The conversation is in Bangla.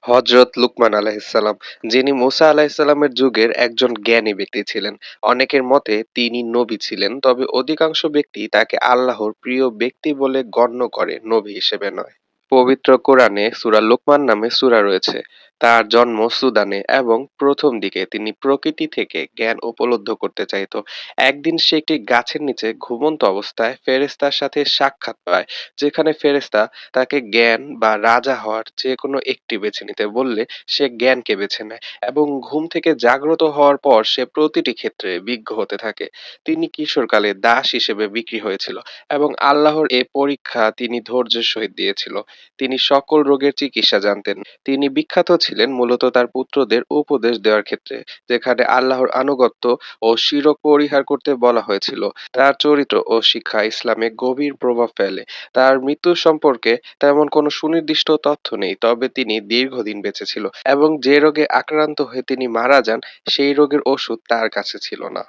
হযরত লুকমান আলাইহিসসালাম, যিনি মুসা আলাইহিসসালামের যুগের একজন জ্ঞানী ব্যক্তি ছিলেন। অনেকের মতে তিনি নবী ছিলেন, তবে অধিকাংশ ব্যক্তি তাকে আল্লাহর প্রিয় ব্যক্তি বলে গণ্য করে, নবী হিসেবে নয়। পবিত্র কোরআনে সূরা লোকমান নামে সূরা রয়েছে। তার জন্ম সুদানে এবং প্রথম দিকে তিনি প্রকৃতি থেকে জ্ঞান উপলব্ধ করতে চাইত। একদিন সে একটি গাছের নিচে ঘুমন্ত অবস্থায় ফেরেশতার সাথে সাক্ষাৎ পায়, যেখানে ফেরেশতা তাকে জ্ঞান বা রাজা হওয়ার যে কোনো একটি বেছে নিতে বললে সে জ্ঞানকে বেছে নেয় এবং ঘুম থেকে জাগ্রত হওয়ার পর সে প্রতিটি ক্ষেত্রে বিজ্ঞ হতে থাকে। তিনি কিশোরকালে দাস হিসেবে বিক্রি হয়েছিল এবং আল্লাহর এ পরীক্ষা তিনি ধৈর্যের সহিত দিয়েছিল। তিনি সকল রোগের চিকিৎসা জানতেন। তিনি বিখ্যাত ছিলেন মূলত তার পুত্রদের উপদেশ দেওয়ার ক্ষেত্রে, যেখানে আল্লাহর আনুগত্য ও শিরক পরিহার করতে বলা হয়েছিল। তার চরিত্র ও শিক্ষা ইসলামে গভীর প্রভাব ফেলে। তার মৃত্যু সম্পর্কে তেমন কোনো সুনির্দিষ্ট তথ্য নেই, তবে তিনি দীর্ঘদিন বেঁচে ছিল এবং যে রোগে আক্রান্ত হয়ে তিনি মারা যান, সেই রোগের ওষুধ তার কাছে ছিল না।